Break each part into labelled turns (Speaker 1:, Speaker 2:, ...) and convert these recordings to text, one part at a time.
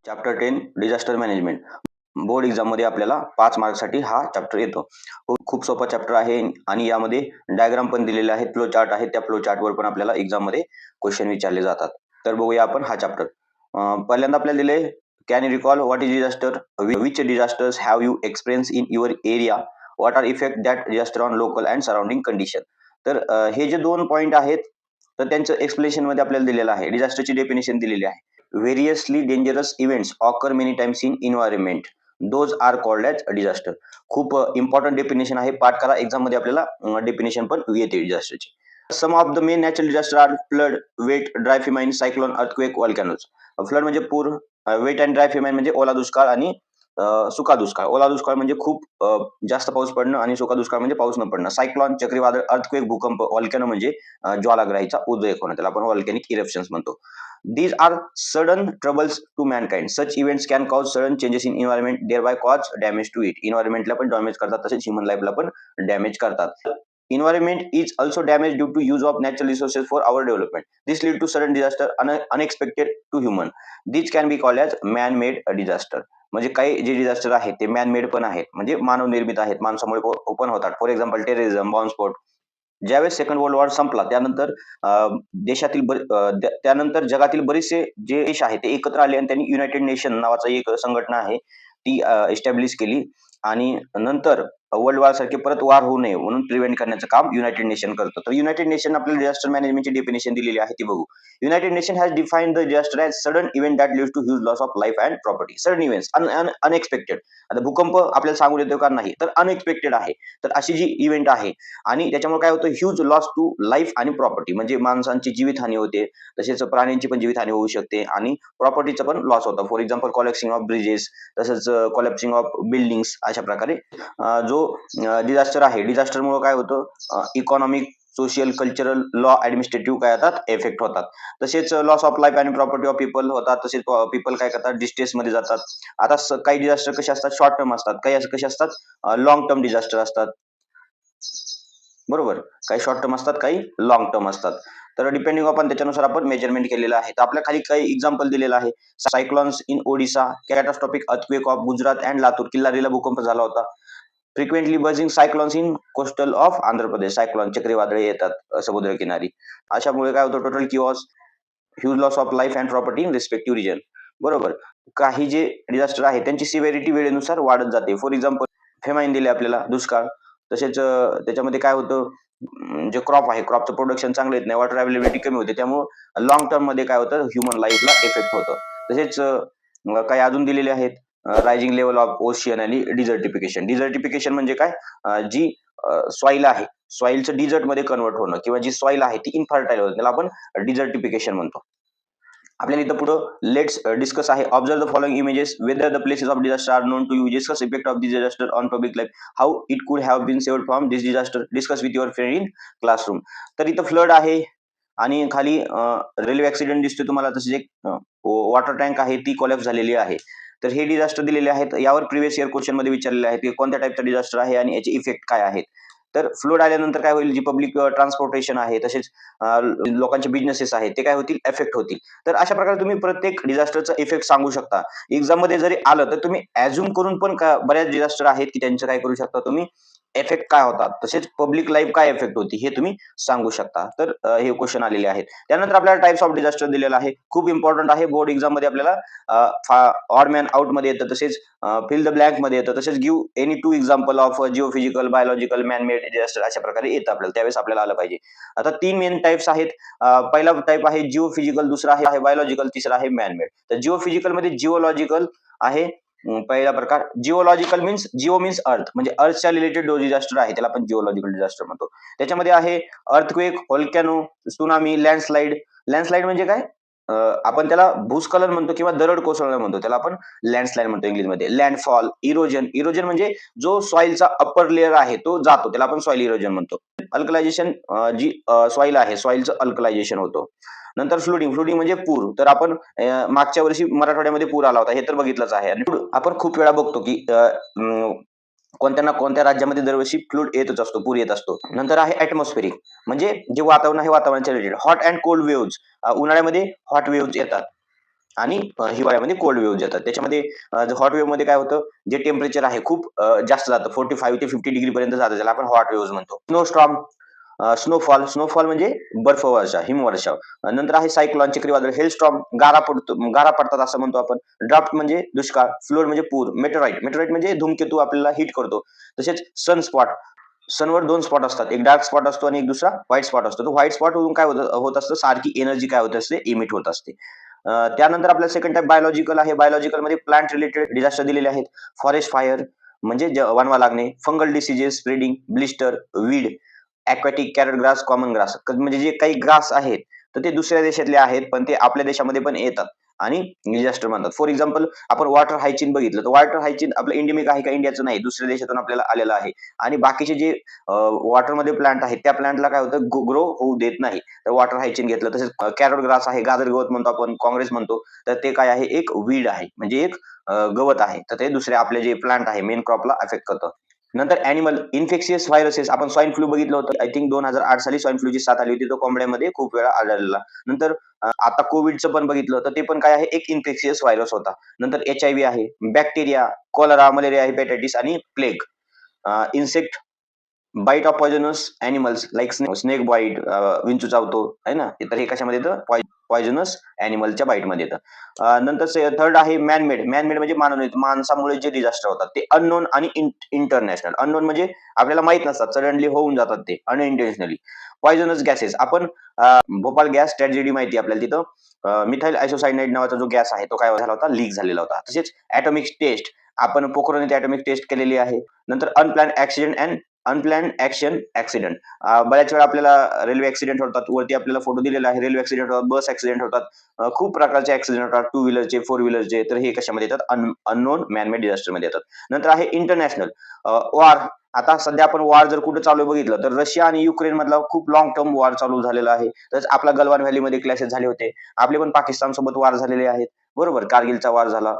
Speaker 1: Chapter 10 disaster management. Board exam मध्ये आपल्याला 5 मार्क्ससाठी हा चॅप्टर येतो. खूप सोपा चॅप्टर आहे आणि यामध्ये डायग्राम पण दिलेले आहेत, फ्लो चार्ट आहे. त्या फ्लो चार्टवर पण आपल्याला एक्झाम मध्ये क्वेश्चन विचारले जातात. तर बघूया आपण हा चॅप्टर. पहिल्यांदा आपल्याला दिले, can you recall what is disaster, which disasters have you experience in your area, what are effect that disaster on local and surrounding condition. तर हे जे 2 पॉईंट आहेत तर त्यांचं एक्सप्लेनेशन मध्ये आपल्याला दिलेलं आहे. डिझास्टरची डेफिनेशन दिलेली आहे. Variously dangerous events occur many times in environment, those are called as disaster. खूप इम्पॉर्टंट डेफिनेशन आहे, पाठ करा. एक्झाम मध्ये आपल्याला डेफिनेशन पण येते डिझास्टरची. Some of the main natural disaster are flood, wet, dry famine, cyclone, earthquake, volcanoes. Flood म्हणजे पूर, वेट अँड ड्राय फेमाइन म्हणजे ओला दुष्काळ आणि सुका दुष्काळ. ओला दुष्काळ म्हणजे खूप जास्त पाऊस पडणं आणि सुका दुष्काळ म्हणजे पाऊस न पडणं. सायक्लॉन चक्रीवादळ, अर्थक्वेक भूकंप, व्हॉल्कॅनो म्हणजे ज्वालाग्राहीचा उद्रेक होणं, त्याला आपण व्हॉल्कॅनिक इरप्शन्स म्हणतो. These are sudden troubles to mankind. Such events can cause sudden changes in environment, thereby cause damage to it. Environment ला पण डॅमेज करतात, तसेच ह्युमन लाईफला पण डॅमेज करतात. Environment is also damaged due to use of natural resources for our development. This lead to sudden disaster unexpected to human. These can be called as man-made disaster. म्हणजे काही जे disaster आहेत ते man made पण आहेत, म्हणजे मानव निर्मित आहेत, माणसामुळे ओपन होतात. फॉर एक्झाम्पल टेररिझम, बॉम्बस्फोट. ज्यावेळेस सेकंड वर्ल्ड वॉर संपला त्यानंतर त्यानंतर जगातील बरेचसे जे देश आहेत ते एकत्र आले आणि त्यांनी युनायटेड नेशन नावाचा एक संघटना आहे ती एस्टॅब्लिश केली. आणि नंतर वर्ल्ड वॉर सारखे परत वार होऊ नये म्हणून प्रिव्हेंट करण्याचं काम युनायटेड नेशन करतं. तर युनायटेड नेशन आपल्याला डिझास्टर मॅनेजमेंटची डेफिनेशन दिलेली आहे ती बघू. United Nation has defined the disaster as sudden event that leads to huge loss of life and property. Sudden events, unexpected. आता भूकंप आपल्याला सांगू देतो का नाही, तर अनएक्सपेक्टेड आहे. तर अशी जी इव्हेंट आहे आणि त्याच्यामुळे काय होतं, ह्यूज लॉस टू लाईफ आणि प्रॉपर्टी, म्हणजे माणसांची जीवितहानी होते, तसेच प्राण्यांची पण जीवितहानी होऊ शकते आणि प्रॉपर्टीचा पण लॉस होता. For example collapsing of bridges, तसंच कोलॅप्सिंग ऑफ बिल्डिंग्स. अशा प्रकारे जो डिझास्टर आहे, डिझास्टरमुळे काय होतं, economic, social, cultural, law, administrative काय होतात, इफेक्ट होतात. तसेच लॉस ऑफ लाईफ आणि प्रॉपर्टी ऑफ पीपल होतात. तसेच पीपल काय करतात, डिस्ट्रेस मध्ये जातात. आता काही डिझास्टर कसे असतात, शॉर्ट टर्म असतात, काही कसे असतात, लॉंग टर्म डिझास्टर असतात. बरोबर, काही शॉर्ट टर्म असतात, काही लॉंग टर्म असतात. तर डिपेंडिंग आपण त्याच्यानुसार आपण मेजरमेंट केलेलं आहे. तर आपल्या खाली काही एक्झाम्पल दिलेलं आहे. Cyclones in Odisha, catastrophic earthquake of Gujarat and Latur. किल्लारीला भूकंप झाला होता. Frequently buzzing cyclones in coastal of Andhra Pradesh. Cyclone चक्रीवादळे येतात समुद्रकिनारी. अशामुळे काय होतं, total chaos, huge loss of life and property in respective region. बरोबर, काही जे डिझास्टर आहे त्यांची सिव्हिरिटी वेळेनुसार वाढत जाते. फॉर एक्झाम्पल फेमाईन दिले आपल्याला, दुष्काळ. तसेच त्याच्यामध्ये काय होतं, जे क्रॉप आहे, क्रॉपचं प्रोडक्शन चांगलं येत नाही, वॉटर अवेलेबिलिटी कमी होते, त्यामुळे लॉंग टर्म मध्ये काय होतं, ह्युमन लाईफला इफेक्ट होतं. तसेच काही अजून दिलेले आहेत, रायझिंग लेवल ऑफ ओशियन आणि डिझर्टिफिकेशन. डिझर्टिफिकेशन म्हणजे काय, जी सॉइल आहे, सॉइलचं डिझर्ट मध्ये कन्वर्ट होणं, किंवा जी सॉइल आहे ती इनफर्टाईल होतं, त्याला आपण डिझर्टिफिकेशन म्हणतो. आपल्याला इथं पुढं लेट्स डिस्कस आहे. Observe the following images, whether the places of disaster are known to you, discuss effect of this disaster on public life, how it could have been saved from this disaster, discuss with your friend in classroom. तर इथं flood आहे आणि खाली railway accident दिसतोय तुम्हाला. तसेच एक water tank आहे, ती कोलॅप्स झालेली आहे. तर हे डिझास्टर दिलेले आहेत. यावर प्रिव्हियस इयर क्वेश्चन मध्ये विचारलेले आहेत की कोणत्या टाईपचा डिझास्टर आहे आणि याचे इफेक्ट काय आहेत. तर फ्लड आल्यानंतर काय होईल, जी पब्लिक ट्रान्सपोर्टेशन आहे, तसेच लोकांचे बिझनेसेस आहेत, ते काय होतील, इफेक्ट होतील. तर अशा प्रकारे तुम्ही प्रत्येक डिझास्टरचा इफेक्ट सांगू शकता. एक्झाम मध्ये जरी आलं तर तुम्ही ऍझ्युम करून पण बऱ्याच डिझास्टर आहेत की त्यांचं काय करू शकता तुम्ही, इफेक्ट काय होतात, तसेच पब्लिक लाईफ काय इफेक्ट होती हे तुम्ही सांगू शकता. तर हे क्वेश्चन आलेले आहेत. त्यानंतर आपल्याला टाइप्स ऑफ डिझास्टर दिलेला आहे, खूप इम्पॉर्टंट आहे. बोर्ड एक्झाम मध्ये आपल्याला ऑड मॅन आउट मध्ये येतं, तसेच फिल द ब्लँक मध्ये येतं, तसेच give any 2 example of geophysical, biological, man made disaster. अशा प्रकारे येतं आपल्याला, त्यावेळेस आपल्याला आलं पाहिजे. आता 3 मेन टाइप्स आहेत. पहिला टाइप आहे जिओफिजिकल, दुसरा आहे बायोलॉजिकल, तिसरा आहे मॅन मेड. तर जिओफिजिकल मध्ये जिओलॉजिकल आहे पहिला प्रकार. जिओलॉजिकल मीन्स अर्थ, म्हणजे अर्थच्या रिलेटेड जो डिझास्टर आहे त्याला आपण जिओलॉजिकल डिझास्टर म्हणतो. त्याच्यामध्ये आहे earthquake, volcano, tsunami, landslide. Landslide म्हणजे काय, आपण त्याला भूस्खलन म्हणतो किंवा दरड कोसळणं म्हणतो, त्याला आपण लँडस्लाइड म्हणतो इंग्लिशमध्ये. लँडफॉल, इरोजन. इरोजन म्हणजे जो सॉइलचा अप्पर लेअर आहे तो जातो, त्याला आपण सॉइल इरोजन म्हणतो. अल्कलायझेशन, जी सॉइल आहे, सॉइलचं अल्कलायझेशन होतं. नंतर फ्लुडिंग. फ्लुडिंग म्हणजे पूर. तर आपण मागच्या वर्षी मराठवाड्यामध्ये पूर आला होता, हे तर बघितलंच आहे. आणि आपण खूप वेळा बघतो की कोणत्या ना कोणत्या राज्यामध्ये दरवर्षी फ्लड येतच असतो, पूर येत असतो. नंतर आहे ऍटमॉस्फेरिक, म्हणजे जे वातावरण आहे वातावरणाच्या related. Hot and cold waves. उन्हाळ्यामध्ये हॉट वेव्हज येतात आणि हिवाळ्यामध्ये कोल्ड वेव्ह येतात. त्याच्यामध्ये हॉट वेव्ह मध्ये काय होतं, जे टेम्परेचर आहे खूप जास्त जातं 45 ते 50 डिग्री पर्यंत जातं. ज्याला आपण हॉट वेव्हज म्हणतो. स्नोस्टॉर्म, स्नोफॉल, स्नोफॉल म्हणजे बर्फवर्षा, हिमवर्षाव. नंतर आहे सायक्लॉन, चक्रीवादळ, हेलस्टॉर्म, गारा पडतात असं म्हणतो आपण. ड्राफ्ट म्हणजे दुष्काळ, फ्लोड म्हणजे पूर, मेटेराइट, मेटेराइट म्हणजे धूमकेतू आपल्याला हिट करतो. तसेच सनस्पॉट, सनवर 2 स्पॉट असतात. एक डार्क स्पॉट असतो आणि एक दुसरा व्हाईट स्पॉट असतो. तो व्हाईट स्पॉट वरून काय होत असतं, सारखी एनर्जी काय होत असते, इमिट होत असते. त्यानंतर आपल्याला सेकंड टाइप बायोलॉजिकल आहे. बायोलॉजिकलमध्ये प्लांट रिलेटेड डिझास्टर दिलेले आहेत. फॉरेस्ट फायर म्हणजे वणवा लागणे, fungal diseases spreading, blister, weed, aquatic, carrot grass, common grass म्हणजे जे काही ग्रास आहेत, तर ते दुसऱ्या देशातले आहेत, पण ते आपल्या देशामध्ये पण येतात आणि डिझास्टर म्हणतात. फॉर एक्झाम्पल आपण वॉटर हायजीन बघितलं, तर वॉटर हायजीन आपलं इंडिमिक आहे का इंडियाचं नाही, दुसऱ्या देशातून आपल्याला आलेलं आहे. आणि बाकीचे जे वॉटरमध्ये प्लांट आहेत, त्या प्लांटला काय होतं, ग्रो होऊ देत नाही. तर वॉटर हायजीन घेतलं. तसेच कॅरट ग्रास आहे, गाजर गवत म्हणतो आपण, काँग्रेस म्हणतो. तर ते काय आहे, एक वीड आहे, म्हणजे एक गवत आहे. तर ते दुसरे आपले जे प्लांट आहे, मेन क्रॉपला अफेक्ट करतं. नंतर ॲनिमल इन्फेक्शियस व्हायरसेस, आपण स्वाईन फ्लू बघितलं होतं. आय थिंक 2008 साली स्वाईन फ्लूची साथ आली होती. तो कोंबड्यामध्ये खूप वेळा आढळलेला. नंतर आता कोविडचं पण बघितलं, तर ते पण काय आहे, एक इन्फेक्शियस व्हायरस होता. नंतर एच-आय-व्ही आहे, बॅक्टेरिया, कॉलरा, मलेरिया, हेपॅटायटिस आणि plague. Insect bite of poisonous animals like snake bite, विंचू चावतो आहे ना, तर हे कशामध्ये येतं, पॉइझनस ॲनिमलच्या बाईटमध्ये येतं. नंतर थर्ड आहे मॅन मेड. मॅन मेड म्हणजे मानवनिर्मित, माणसामुळे जे डिझास्टर होतात ते अननोन आणि इंटरनॅशनल. अननोन म्हणजे आपल्याला माहित नसतात, सडनली होऊन जातात ते अनइंटेन्शनली. पॉइझनस गॅसेस, आपण भोपाळ गॅस ट्रॅजेडी माहिती आहे आपल्याला. तिथं मिथाइल आयसोसायनाइड नावाचा जो गॅस आहे, तो काय झाला होता, लीक झालेला होता. तसेच ॲटॉमिक टेस्ट, आपण पोखरण येथे ॲटॉमिक टेस्ट केलेली आहे. नंतर अनप्लॅन्ड ॲक्शन ॲक्सिडेंट. बऱ्याच वेळा आपल्याला रेल्वे ॲक्सिडेंट होतात. वरती आपल्याला फोटो दिलेला आहे. रेल्वे ॲक्सिडेंट होतात, बस ॲक्सिडेंट होतात. खूप प्रकारचे ॲक्सिडेंट होतात. टू व्हीलरचे, फोर व्हीलरचे. तर हे कशामध्ये येतात, अननोन मॅन मेड डिझास्टरमध्ये येतात. नंतर आहे इंटरनॅशनल वॉर. आता सध्या आपण वॉर जर कुठे चालू आहे बघितलं, तर रशिया आणि युक्रेन मधला खूप लाँग टर्म वॉर चालू झालेला आहे. तसंच आपला गलवान व्हॅलीमध्ये क्लॅशेस झाले होते. आपले पण पाकिस्तान सोबत वॉर झालेले आहेत. बरोबर, कारगिलचा वॉर झाला.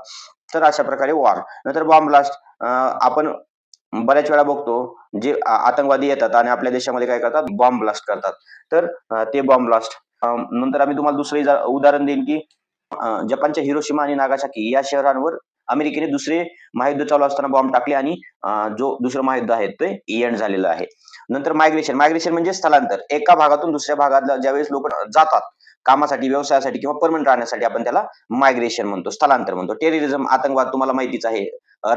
Speaker 1: तर अशा प्रकारे वॉर. नंतर बॉम्ब ब्लास्ट. आपण बऱ्याच वेळा बघतो, जे आतंकवादी येतात आणि आपल्या देशामध्ये काय करतात, बॉम्ब ब्लास्ट करतात. तर ते बॉम्ब ब्लास्ट. नंतर आम्ही तुम्हाला दुसरं उदाहरण देईन, की जपानच्या हिरोशिमा आणि नागासाकी या शहरांवर अमेरिकेने दुसरे महायुद्ध चालू असताना बॉम्ब टाकले आणि जो दुसरं महायुद्ध आहे ते एंड झालेलं आहे. नंतर मायग्रेशन. मायग्रेशन म्हणजे स्थलांतर. एका भागातून दुसऱ्या भागातला ज्यावेळेस लोक जातात कामासाठी, व्यवसायासाठी किंवा परमनंट राहण्यासाठी, आपण त्याला मायग्रेशन म्हणतो, स्थलांतर म्हणतो. टेररिझम, आतंकवाद तुम्हाला माहितीच आहे.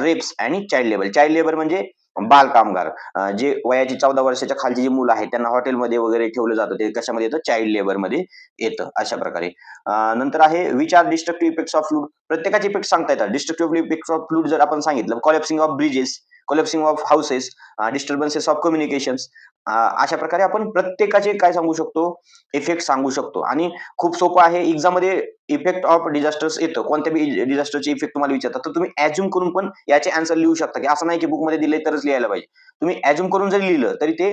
Speaker 1: रेप्स आणि चाइल्ड लेबर. चाइल्ड लेबर म्हणजे बाल कामगार. जे वयाची 14 वर्षाच्या खालची जी मुलं आहेत, त्यांना हॉटेलमध्ये वगैरे ठेवलं जातं. ते कशामध्ये येतं, चाइल्ड लेबरमध्ये येतं, अशा प्रकारे. नंतर आहे which are destructive effects of flood. प्रत्येकाचे इफेक्ट सांगता येतात. डिस्ट्रक्टिव्ह इफेक्ट्स ऑफ फ्लूड जर आपण सांगितलं, collapsing of bridges, collapsing of houses, disturbances of communications. अशा प्रकारे आपण प्रत्येकाचे काय सांगू शकतो, इफेक्ट सांगू शकतो. आणि खूप सोपं आहे. एक्झाममध्ये इफेक्ट ऑफ डिझास्टर्स येतं. कोणत्या बी डिझास्टरचे इफेक्ट तुम्हाला विचारतात, तर तुम्ही अझ्युम करून पण याचे आन्सर लिहू शकता, की असं नाही की बुकमध्ये दिले तरच लिहायला पाहिजे. तुम्ही अझ्युम करून जरी लिहिलं तरी ते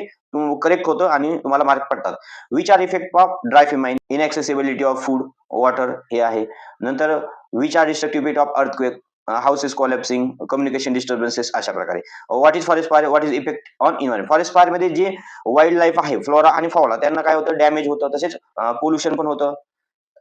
Speaker 1: करेक्ट होतं आणि तुम्हाला मार्क पडतात. Which are effect of dry famine, inaccessibility of food, water हे आहे. नंतर which are destructive effect of earthquake, houses collapsing, communication disturbances, अशा प्रकारे. What is forest fire, what is effect on environment. Forest फायरमध्ये जे wild life आहे, flora आणि fauna, त्यांना काय होतं, डॅमेज होतं. तसेच पोल्युशन पण होतं.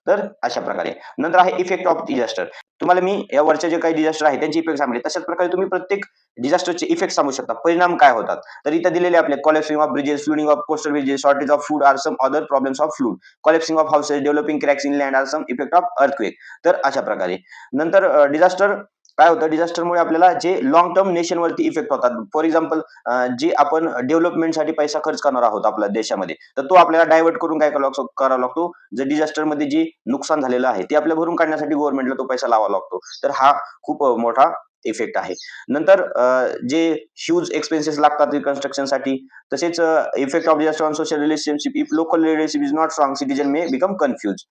Speaker 1: तर अशा प्रकारे. नंतर आहे इफेक्ट ऑफ डिझास्टर. तुम्हाला मी या वरचे जे काही डिझास्टर आहे त्यांचे इफेक्ट सांगले. तशाच प्रकारे तुम्ही प्रत्येक डिझास्टरचे इफेक्ट सांगू शकता. परिणाम काय होतात? तर इथे दिलेले आपले collapsing of bridges, flooding of coastal bridges, shortage of food are some other problems of flood. Collapsing of houses, developing cracks in land are some effect of earthquake. तर अशा प्रकारे. नंतर डिझास्टर काय होतं, डिझास्टरमुळे आपल्याला जे लाँग टर्म नेशनवरती इफेक्ट होतात. For example, जे आपण डेव्हलपमेंटसाठी पैसा खर्च करणार आहोत आपल्या देशामध्ये, तर तो आपल्याला डायव्हर्ट करून काय करावा लागतो, जर डिझास्टरमध्ये जे नुकसान झालेलं आहे ते आपल्या भरून काढण्यासाठी गव्हर्नमेंटला तो पैसा लावावा लागतो. तर हा खूप मोठा इफेक्ट आहे. नंतर जे ह्यूज एक्सपेन्सेस लागतात रिकन्स्ट्रक्शनसाठी. तसेच effect of disaster on social relationship. If local leadership is not strong, citizen may become confuse.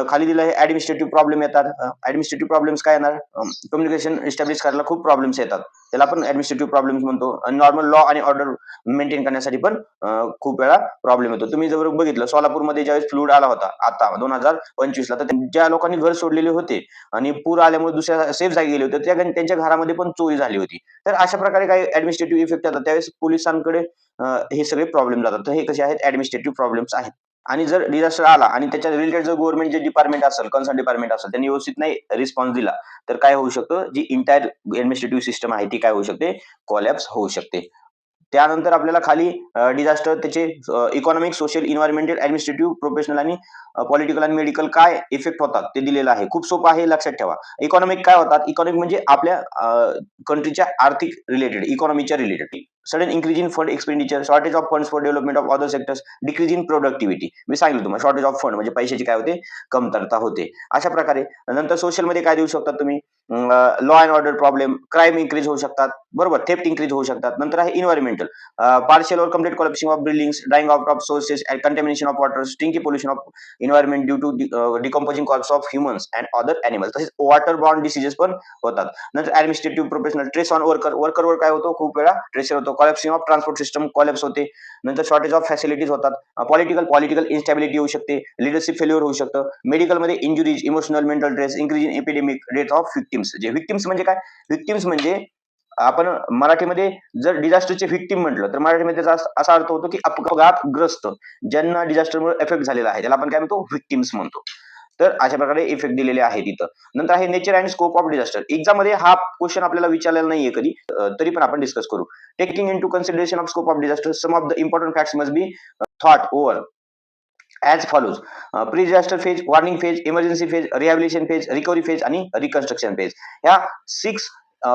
Speaker 1: खाली दिलं आहे ॲडमिनिस्ट्रेटिव्ह प्रॉब्लेम येतात. ॲडमिनिस्ट्रेटिव्ह प्रॉब्लेम्स काय येणार, कम्युनिकेशन इस्टॅब्लिश करायला खूप प्रॉब्लेम्स येतात. त्याला आपण ॲडमिनिस्ट्रेटिव्ह प्रॉब्लेम्स म्हणतो. आणि नॉर्मल लॉ आणि ऑर्डर मेंटेन करण्यासाठी पण खूप वेळा प्रॉब्लेम येतो. तुम्ही जर बघितलं, सोलापूरमध्ये ज्यावेळेस फ्लूड आला होता आता 2025 ला, तर ज्या लोकांनी घर सोडलेले होते आणि पूर आल्यामुळे दुसऱ्या सेफ जागी गेले होते, त्यांच्या घरामध्ये पण चोरी झाली होती. तर अशा प्रकारे काही ॲडमिनिस्ट्रेटिव्ह इफेक्ट येतात. त्यावेळेस पोलिसांकडे हे सगळे प्रॉब्लेम जातात. तर हे कसे आहेत, ॲडमिनिस्ट्रेटिव्ह प्रॉब्लेम्स आहेत. आणि जर डिझास्टर आला आणि त्याच्या रिलेटेड जर गव्हर्नमेंट जे डिपार्टमेंट असेल, कन्सर्न डिपार्टमेंट असेल, त्यांनी व्यवस्थित नाही रिस्पॉन्स दिला, तर काय होऊ शकतं, जी इंटायर ऍडमिनिस्ट्रेटिव्ह सिस्टम आहे ती काय होऊ शकते, कोलॅप्स होऊ शकते. त्यानंतर आपल्याला खाली डिझास्टर त्याचे economic, social, environmental, administrative, professional आणि पॉलिटिकल आणि मेडिकल काय इफेक्ट होतात ते दिलेलं आहे. खूप सोपं आहे, लक्षात ठेवा. इकॉनॉमिक काय होतात? इकॉनॉमिक म्हणजे आपल्या कंट्रीच्या आर्थिक रिलेटेड, इकॉनॉमीच्या related. Sudden increase in fund expenditure, shortage of funds for development of other sectors, decrease in productivity. मी सांगितलं तुम्हाला शॉर्टेज ऑफ फंड म्हणजे पैशाची काय होते, कमतरता होते. अशा प्रकारे नंतर सोशल मध्ये काय देऊ शकता तुम्ही, law and order problem, crime increase होऊ शकतात, बरोबर, थेफ्ट इन्क्रीज होऊ शकतात. नंतर आहे environmental, partial or complete collapsing of buildings, drying out of sources, and contamination of water, stinky pollution of environment due to decomposing corpse of humans and other animals. तसेच water born diseases पण होतात. नंतर administrative, professional, trace on वर्करवर काय होतो, खूप वेळा tracer होतो. कॉलॅप्सिंग of transport system, collapse होते. नंतर शॉर्टेज ऑफ फॅसिलिटीज होतात. पॉलिटिकल इन्स्टॅबिलिटी होऊ शकते, लिडरशिप फेल्युअर होऊ शकतं. मेडिकलमध्ये injuries, emotional, mental stress, increase in epidemic death of victims. जे विक्टिम्स म्हणजे काय, विक्टिम्स म्हणजे आपण मराठीमध्ये जर डिझास्टरचे व्हिक्टिम म्हटलं तर मराठीमध्ये त्याचा असा अर्थ होतो की अपघातग्रस्त, ज्यांना डिझास्टरमुळे इफेक्ट झालेला आहे त्याला आपण काय म्हणतो, व्हिक्टिम्स म्हणतो. तर अशा प्रकारे इफेक्ट दिलेले आहे तिथं. नंतर आहे nature and scope of disaster. Exam मध्ये हा क्वेश्चन आपल्याला विचारलेला नाहीये कधी, तरी पण आपण डिस्कस करू. Taking into consideration of scope of disaster, some of the important facts must be thought over as follows. Pre disaster phase, warning phase, emergency phase, rehabilitation phase, recovery phase आणि reconstruction phase. ह्या 6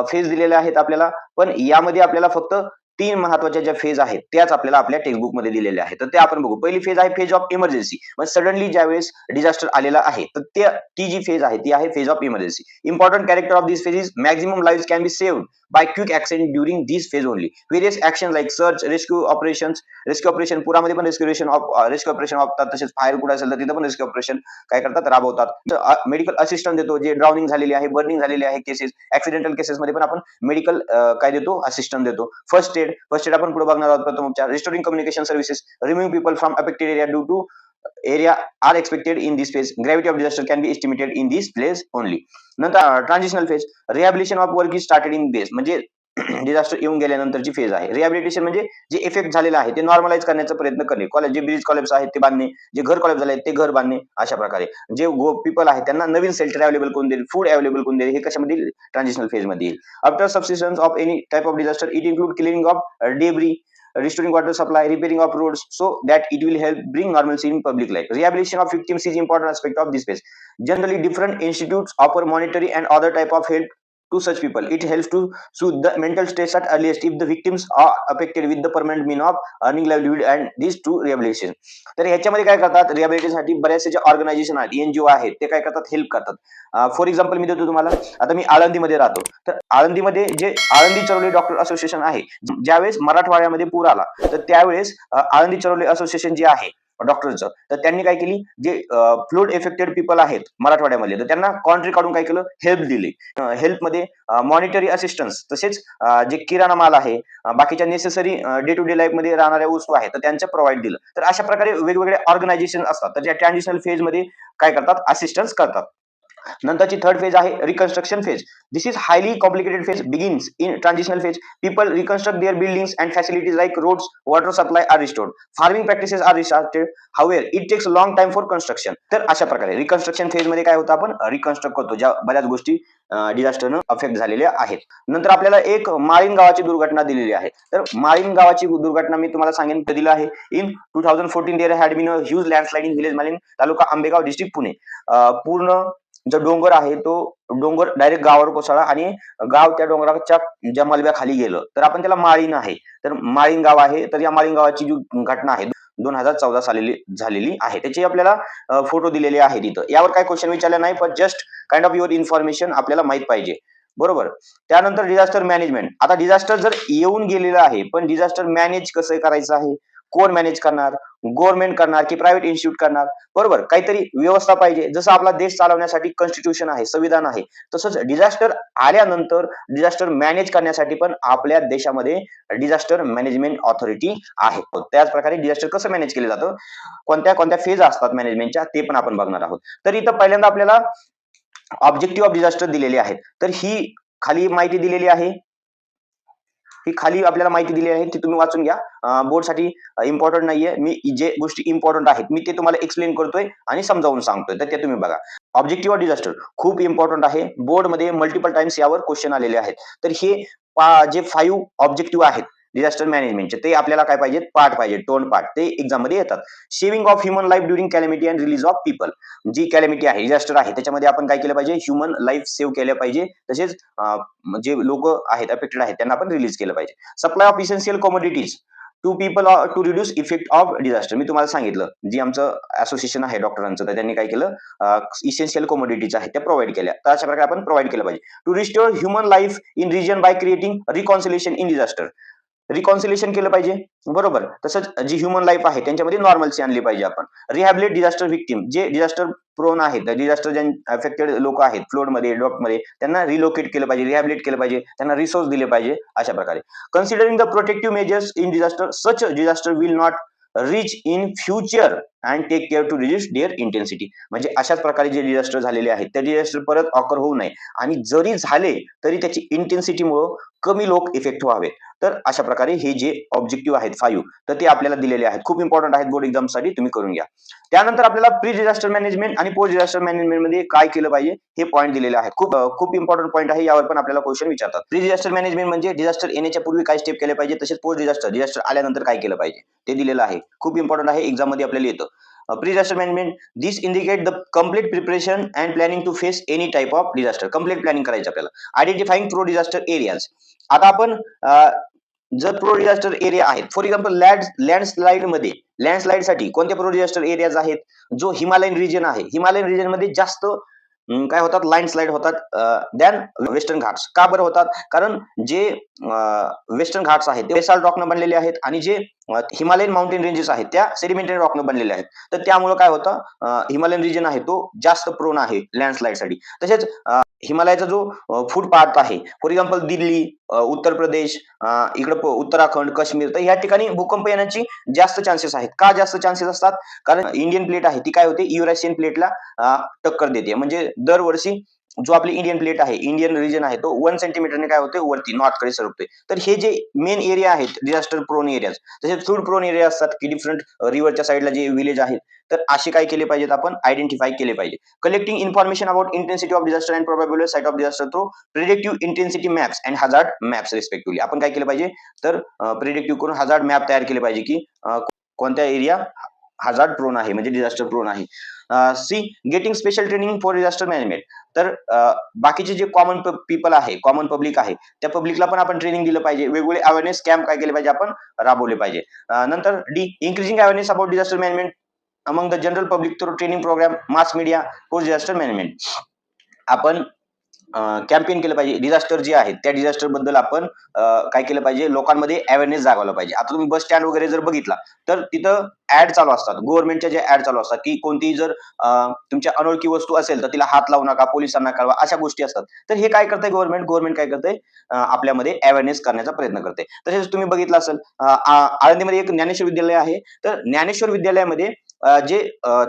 Speaker 1: phase दिलेल्या आहेत आपल्याला, पण यामध्ये आपल्याला फक्त 3 महत्वाच्या ज्या फेज आहेत त्याच आपल्याला आपल्या टेक्स्टबुक मध्ये दिलेल्या आहेत. तर ते आपण बघू. पहिली फेज आहे फेज ऑफ इमर्जन्सी. म्हणजे सडनली ज्यावेळेस डिझास्टर आलेला आहे तर ती जी फेज आहे ती आहे phase of emergency. Important character of this phase is maximum lives can be saved by quick action during this phase only. Various actions like search, rescue operation, पुरामध्ये पण रेस्क्यू ऑपरेशन होतात. तसेच फायर कुठे असेल तर तिथं पण रेस्क्यू ऑपरेशन काय करतात, राबवतात. मेडिकल असिस्टन्स देतो, जे ड्राउनिंग झालेली आहे, बर्निंग झालेली आहे केसेस, ऍक्सिडेंटल केसेस मध्ये पण आपण मेडिकल काय देतो, असिस्टन्स देतो. फर्स्ट एड आपण पुढे बघणार आहोत. प्रथम उपचार, restoring communication services, removing people from affected area due to area are expected in this phase. Gravity of disaster can be estimated in this place only. नंतर transitional phase, rehabilitation of work is started in base. म्हणजे disaster येऊन गेल्यानंतरची phase आहे. Rehabilitation म्हणजे जे effect झालेलं आहे ते नॉर्मलाइज करण्याचा प्रयत्न करणे. जे ब्रिज कॉलेप्स आहेत ते बांधणे, जे घर कॉलेप्स झाले ते घर बांधणे. अशा प्रकारे जे पीपल आहेत त्यांना नवीन शेल्टर अवेलेबल करून देईल, फूड अवेलेबल करून देईल. हे कशामध्ये येईल, ट्रान्झिशनल फेज मध्ये येईल. After subsistence of any type of disaster it include cleaning of debris, restoring water supply, repairing of roads so that it will help bring normalcy in public life. Rehabilitation of victims is important aspect of this phase. Generally, different institutes offer monetary and other type of help to such people. It helps to soothe the mental stress at earliest if the victims are affected with the permanent mean of earning livelihood and these to rehabilitation. तर ह्याच्यामध्ये काय करतात, रिहॅबिलिटेशनसाठी बऱ्याचशा ज्या organisation आहेत, NGO आहेत, ते काय करतात, हेल्प करतात. फॉर एक्झाम्पल मी देतो तुम्हाला. आता मी आळंदीमध्ये राहतो, तर आळंदीमध्ये जे आळंदी चरोली डॉक्टर असोसिएशन आहे, ज्यावेळेस मराठवाड्यामध्ये पूर आला तर त्यावेळेस आळंदी चरोली असोसिएशन जे आहे डॉक्टरचं, तर त्यांनी काय केली, जे फ्लड इफेक्टेड पीपल आहेत मराठवाड्यामध्ये तर त्यांना कॉन्ट्री काढून काय केलं, हेल्प दिली. हेल्पमध्ये मॉनिटरी असिस्टन्स, तसेच जे किराणा माल आहे, बाकीच्या necessary day to day life मध्ये राहणाऱ्या वस्तू आहेत तर त्यांचं प्रोव्हाइड दिलं. तर अशा प्रकारे वेगवेगळे ऑर्गनायझेशन असतात तर त्या ट्रान्झिशनल फेज मध्ये काय करतात, असिस्टन्स करतात. नंतरची थर्ड फेज आहे reconstruction phase. This is highly complicated phase begins in transitional phase. People reconstruct their buildings and facilities like roads, water supply are restored, farming practices are restarted. However it takes long time for construction. तर अशा प्रकारे reconstruction phase मध्ये काय होतं, आपण reconstruct करतो ज्या बऱ्याच गोष्टी डिझास्टरनं अफेक्ट झालेल्या आहेत. नंतर आपल्याला एक माळीन गावाची दुर्घटना दिलेली आहे. तर माळीन गावाची दुर्घटना मी तुम्हाला सांगेन दिलं आहे. In 2014 there had been a huge landslide in village Malin, taluka Ambegaon, district Pune. पूर्ण जो डोंगर आहे तो डोंगर डायरेक्ट गावावर कोसळला आणि गाव त्या डोंगराच्या ज्या मलब्याखाली गेलं, तर आपण त्याला माळीण आहे, तर माळीण गाव आहे. तर या माळीण गावाची जी घटना आहे 2014 साली झालेली आहे. त्याची आपल्याला फोटो दिलेले आहे तिथं. यावर काय क्वेश्चन विचारले नाही, पण just kind of your information आपल्याला माहित पाहिजे, बरोबर. त्यानंतर डिझास्टर मॅनेजमेंट. आता डिझास्टर जर येऊन गेलेलं आहे पण डिझास्टर मॅनेज कसं करायचं आहे, कोण मॅनेज करणार, गव्हर्नमेंट करणार की प्रायव्हेट इन्स्टिट्यूट करणार, बरोबर. काहीतरी व्यवस्था पाहिजे. जसं आपला देश चालवण्यासाठी कॉन्स्टिट्यूशन आहे, संविधान आहे, तसंच डिझास्टर आल्यानंतर डिझास्टर मॅनेज करण्यासाठी पण आपल्या देशामध्ये डिझास्टर मॅनेजमेंट ऑथॉरिटी आहे. त्याच प्रकारे डिझास्टर कसं मॅनेज केलं जातं, कोणत्या कोणत्या फेज असतात मॅनेजमेंटच्या, ते पण आपण बघणार आहोत. तर इथं पहिल्यांदा आपल्याला ऑब्जेक्टिव्ह ऑफ डिझास्टर दिलेले आहेत. तर ही खाली माहिती दिलेली आहे. ही खाली आपल्याला माहिती दिली आहे ती तुम्ही वाचून घ्या. बोर्डसाठी इम्पॉर्टंट नाहीये. मी जे गोष्टी इम्पॉर्टंट आहेत मी ते तुम्हाला एक्सप्लेन करतोय आणि समजावून सांगतोय, तर ते तुम्ही बघा. ऑब्जेक्टिव्ह ऑफ डिझास्टर खूप इम्पॉर्टंट आहे. बोर्डमध्ये मल्टिपल टाइम्स यावर क्वेश्चन आलेले आहेत. तर हे जे 5 ऑब्जेक्टिव्ह आहेत डिझास्टर मॅनेजमेंटचे ते आपल्याला काय पाहिजेत, पार्ट पाहिजे, टोन पार्ट, ते एक्झाम मध्ये येतात. Saving of human life during calamity and release of people. जी कॅलॅमिटी आहे, डिझास्टर आहे, त्याच्यामध्ये आपण काय केलं पाहिजे, ह्युमन लाईफ सेव्ह केल्या पाहिजे. तसेच जे लोक आहेत अफेक्टेड आहेत त्यांना आपण रिलीज केलं पाहिजे. Supply of essential commodities to people to reduce effect of disaster. मी तुम्हाला सांगितलं, जी आमचं असोसिएशन आहे डॉक्टरांचं, तर त्यांनी काय केलं, इसेन्शियल कमोडिटीज आहेत त्या प्रोव्हाइड केल्या. तर अशा प्रकारे आपण प्रोव्हाइड केलं पाहिजे. To restore human life in region by creating reconciliation in disaster. Reconciliation केलं पाहिजे, बरोबर. तसंच जी ह्युमन लाईफ आहे त्यांच्यामध्ये नॉर्मल्सी आणली पाहिजे आपण. रिहॅबिलिट डिझास्टर व्हिक्टीम, जे डिझास्टर प्रोन आहेत, डिझास्टर ज्या अफेक्टेड लोक आहेत फ्लोडमध्ये ड्रॉपमध्ये, त्यांना रिलोकेट केलं पाहिजे, रिहॅबिलिट केलं पाहिजे, त्यांना रिसोर्स दिले पाहिजे. अशा प्रकारे considering the protective measures in disaster, such disaster will not reach in future and take care to reduce their intensity. म्हणजे अशाच प्रकारे जे डिझास्टर झालेले आहेत त्या डिझास्टर परत ऑकर होऊ नये, आणि जरी झाले तरी त्याची इंटेन्सिटीमुळे कमी लोक इफेक्ट व्हावे. तर अशा प्रकारे हे जे ऑब्जेक्टिव्ह आहेत 5, तर ते आपल्याला दिलेले आहेत, खूप इम्पॉर्टंट आहेत बोर्ड एक्झामसाठी, तुम्ही करून घ्या. त्यानंतर आपल्याला प्री डिझास्टर मॅनेजमेंट आणि पोस्ट डिझास्टर मॅनेजमेंट मध्ये काय केलं पाहिजे हे पॉईंट दिलेले आहेत. खूप इम्पॉर्टंट पॉईंट आहे, यावर पण आपल्याला क्वेश्चन विचारतात. प्री डिझास्टर मॅनेजमेंट म्हणजे डिझास्टर येण्याच्या पूर्वी काय स्टेप केले पाहिजे, तसेच पोस्ट डिझास्टर आल्यानंतर काय केलं पाहिजे ते दिलेलं आहे. खूप इम्पॉर्टंट आहे, एक्झाम मध्ये आपल्याला येतं. Pre disaster management, this indicate the complete preparation and planning to face any type of disaster. Complete planning करायचं आपल्याला. Identifying pro disaster areas. आता आपण जर प्रो डिझास्टर एरिया आहेत, फॉर एक्झाम्पल लँडस्लाइड साठी कोणत्या प्रो डिझास्टर एरियाज आहेत, जो हिमालयन रिजन आहे, हिमालयन रिजन मध्ये जास्त काय होतात, लँडस्लाइड होतात दॅन वेस्टर्न घाट्स. का बरं होतात, कारण जे वेस्टर्न घाट्स आहेत ते बेसाल्ट रॉकनं बनलेले आहेत, आणि जे हिमालयन माउंटेन रेंजेस आहेत त्या सेडिमेंटरी रॉकनं बनलेले आहेत. तर त्यामुळे काय होतं, हिमालयन रिजन आहे तो जास्त प्रोन आहे लँडस्लाइड साठी. तसेच हिमालयाचा जो फूड पार्ट आहे, फॉर एक्झाम्पल दिल्ली, उत्तर प्रदेश, इकडे उत्तराखंड, काश्मीर, तर या ठिकाणी भूकंप येण्याची जास्त चान्सेस आहेत. का जास्त चान्सेस असतात, कारण इंडियन प्लेट आहे ती काय होते, युरेशियन प्लेटला टक्कर देते. म्हणजे दरवर्षी जो आपली इंडियन प्लेट आहे, इंडियन रिजन आहे, तो 1 सेंटीमीटरने काय होते, वरती नॉर्थकडे सरकतोय. तर हे जे मेन एरिया आहेत डिझास्टर प्रोन एरियाज, तसेच फ्लूड प्रोन एरिया असतात की डिफरंट रिव्हरच्या साईडला जे विलेज आहेत, तर असे काय केले पाहिजेत, आपण आयडेंटिफाय केले पाहिजे. Collecting information about intensity of disaster and प्रोबॅबल site of disaster through predictive intensity maps and hazard maps respectively. आपण काय केलं पाहिजे, तर प्रिडिक्टिव्ह करून हजार्ड मॅप तयार केले पाहिजे की कोणत्या एरिया हजार्ड प्रोन आहे, म्हणजे डिझास्टर प्रोन आहे. C getting special training for disaster management. तर बाकीचे जे कॉमन पीपल आहे, कॉमन पब्लिक आहे, त्या पब्लिकला पण आपण ट्रेनिंग दिलं पाहिजे. वेगवेगळे अवेअरनेस कॅम्प काय केले पाहिजे, आपण राबवले पाहिजे. नंतर D increasing awareness about disaster management among the general public through training program, mass media, post disaster management. आपण कॅम्पेन केलं पाहिजे. डिझास्टर जे आहे त्या डिझास्टर बद्दल आपण काय केलं पाहिजे, लोकांमध्ये अवेअरनेस जागवला पाहिजे. आता तुम्ही बस स्टँड वगैरे जर बघितला तर तिथं ऍड चालू असतात, गव्हर्नमेंटच्या ज्या ऍड चालू असतात की कोणतीही जर तुमच्या अनोळखी वस्तू असेल तर तिला हात लावू नका, पोलिसांना कळवा, अशा गोष्टी असतात. तर हे काय करतंय गव्हर्नमेंट काय करतंय, आपल्यामध्ये अवेअरनेस करण्याचा प्रयत्न करते. तसेच तुम्ही बघितलं असेल, आळंदीमध्ये एक ज्ञानेश्वर विद्यालय आहे. तर ज्ञानेश्वर विद्यालयामध्ये जे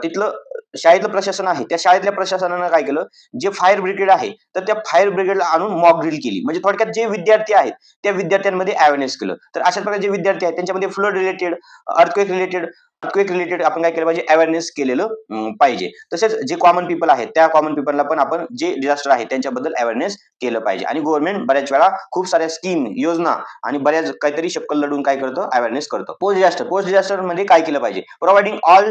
Speaker 1: तिथलं शाळेतलं प्रशासन आहे, त्या शाळेतल्या प्रशासनानं काय केलं, जे फायर ब्रिगेड आहे तर त्या फायर ब्रिगेडला आणून मॉक ड्रिल केली. म्हणजे थोडक्यात जे विद्यार्थी आहेत त्या विद्यार्थ्यांमध्ये अवेअरनेस केलं. तर अशाच प्रकारे जे विद्यार्थी आहेत त्यांच्यामध्ये फ्लड रिलेटेड, अर्थक्वेक रिलेटेड आपण काय केलं पाहिजे, अवेअरनेस केलेलं पाहिजे. तसेच जे कॉमन पीपल आहेत त्या कॉमन पीपलला पण आपण जे डिझास्टर आहे त्यांच्याबद्दल अवेअरनेस केलं पाहिजे. आणि गव्हर्नमेंट बऱ्याच वेळा खूप साऱ्या स्कीम, योजना आणि बऱ्याच काहीतरी शक्कल लढून काय करतं, अवेअरनेस करतं. पोस्ट डिझास्टर मध्ये काय केलं पाहिजे, providing all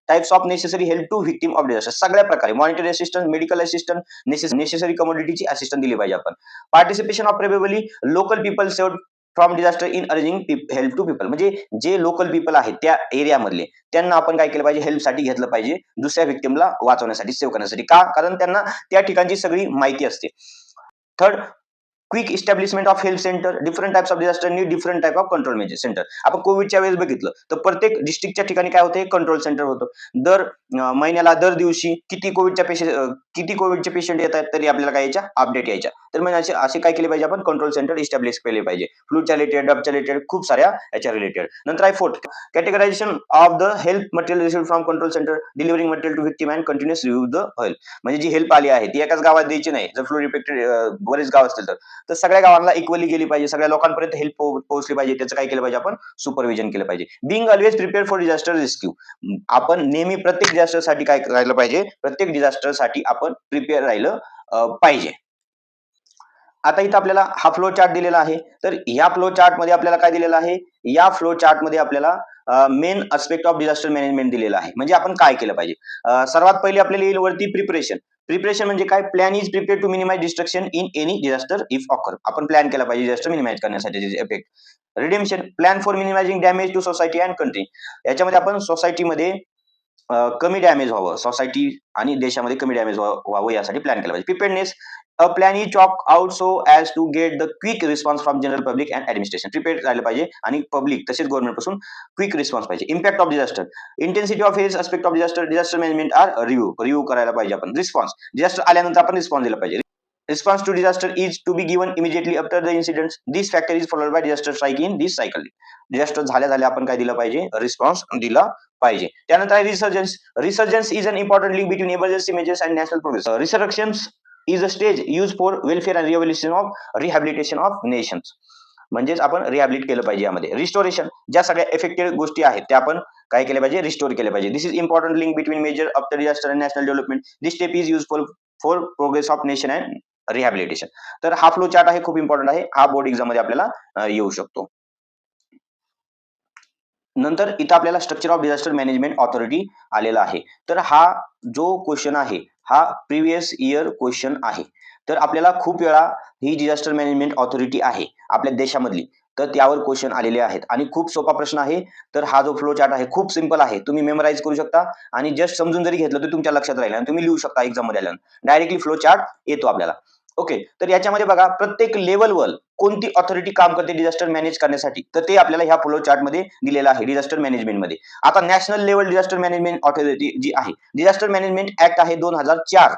Speaker 1: types of necessary help to victim of disaster. सगळ्या प्रकारे monetary assistance, medical assistance, necessary कमोडिटीची असिस्टन्स दिली पाहिजे आपण. Participation of probably local people saved from disaster in arranging help to people. म्हणजे जे लोकल पीपल आहेत त्या एरिया मधले त्यांना आपण काय केलं पाहिजे, हेल्पसाठी घेतलं पाहिजे, दुसऱ्या व्हिक्टीमला वाचवण्यासाठी, सेव्ह करण्यासाठी. का, कारण त्यांना त्या ठिकाणची सगळी माहिती असते. Third, quick establishment of health centre. Different types of disaster need different type of control measure centre. आपण कोविडच्या वेळेस बघितलं तर प्रत्येक डिस्ट्रिक्टच्या ठिकाणी काय होतं, कंट्रोल सेंटर होतं. दर महिन्याला, दर दिवशी किती कोविडचे पेशंट येत आहेत तरी आपल्याला काय यायच्या अपडेट यायच्या. तर म्हणजे असे काय केले पाहिजे, आपण कंट्रोल सेंटर इस्टॅब्लिश केले पाहिजे. फ्लूच्या रिलेटेड, डबच्या रिलेटेड, खूप साऱ्या याच्या रिलेटेड. नंतर आहे fourth, categorisation of the help material received from control centre, delivering material to victim and continuous review the help. म्हणजे जी हेल्प आली आहे ती एकाच गावात द्यायची नाही. जर फ्लू इफेक्टेड बरेच गाव असतील तर तर सगळ्या गावांना इक्वली गेली पाहिजे, सगळ्या लोकांपर्यंत हेल्प पोहोचली पाहिजे, त्याचं काय केलं पाहिजे आपण सुपरविजन केलं पाहिजे. Being always prepare for disaster rescue, आपण नेहमी प्रत्येक डिझास्टर साठी काय राहिलं पाहिजे, प्रत्येक डिझास्टर साठी आपण प्रिपेअर राहिलं पाहिजे. आता इथं आपल्याला हा फ्लो चार्ट दिलेला आहे. तर या फ्लो चार्ट मध्ये आपल्याला काय दिलेलं आहे, या फ्लो चार्ट मध्ये आपल्याला main aspect of disaster management दिलेला आहे. म्हणजे आपण काय केलं पाहिजे. सर्वात पहिले आपल्याला येईल वरती प्रिपरेशन. प्रिपरेशन म्हणजे काय, plan is prepare to minimise destruction in any disaster if occur. आपण प्लॅन केला पाहिजे डिझास्टर मिनिमाइज करण्यासाठी effect. Redemption, plan for minimising damage to society and country. याच्यामध्ये आपण सोसायटीमध्ये कमी डॅमेज व्हावं, सोसायटी आणि देशामध्ये कमी डॅमेज व्हावं यासाठी प्लॅन केला पाहिजे. Preparedness, a plan is chalk out so as to get the quick response from general public and administration. Prepare राहिलं पाहिजे आणि पब्लिक तसेच गव्हर्नमेंट पासून क्विक रिस्पॉन्स पाहिजे. Impact of disaster, intensity of various aspect of disaster management are review करायला पाहिजे आपण. Response, disaster आल्यानंतर आपण रिस्पॉन्स दिला पाहिजे. Response to disaster is to be given immediately after the incidents. This factor is followed by disaster strike in this cycle. Disaster झाल्या आपण काय दिलं पाहिजे, रिस्पॉन्स दिला पाहिजे. त्यानंतर resurgence. Resurgence is an important link between emergency measures and national progress. Resurgence is a stage use for welfare and rehabilitation of nations. म्हणजेच आपण रिहॅबिलिट केलं पाहिजे यामध्ये. रिस्टोरेशन, ज्या सगळ्या इफेक्टेड गोष्टी आहेत त्या आपण काय केल्या पाहिजे, रिस्टोर केल्या पाहिजे. This is important link between major after disaster and national development. This step is useful for progress of nation and rehabilitation. तर हा फ्लो चार्ट आहे, खूप इम्पॉर्टंट आहे. हा बोर्ड एक्झाम मध्ये आपल्याला येऊ शकतो. नंतर इथं आपल्याला structure of disaster management authority आलेला आहे. तर हा जो क्वेश्चन आहे हा प्रिव्हियस इयर क्वेश्चन आहे. तर आपल्याला खूप वेळा ही डिझास्टर मॅनेजमेंट ऑथॉरिटी आहे आपल्या देशामधली, तर त्यावर क्वेश्चन आलेले आहेत आणि खूप सोपा प्रश्न आहे. तर हा जो फ्लो चार्ट आहे खूप सिंपल आहे, तुम्ही मेमोराइज करू शकता आणि जस्ट समजून जरी घेतलं तर तुमच्या लक्षात राहील आणि तुम्ही लिहू शकता एक्झाम मध्ये आल्यानंतर. डायरेक्टली फ्लो चार्ट येतो आपल्याला. ओके, तर याच्यामध्ये बघा प्रत्येक लेवलवर कोणती ऑथॉरिटी काम करते डिझास्टर मॅनेज करण्यासाठी, तर ते आपल्याला ह्या फ्लो चार्ट मध्ये दिलेलं आहे डिझास्टर मॅनेजमेंट मध्ये. आता national level disaster management authority जी आहे, डिझास्टर मॅनेजमेंट ऍक्ट आहे 2004,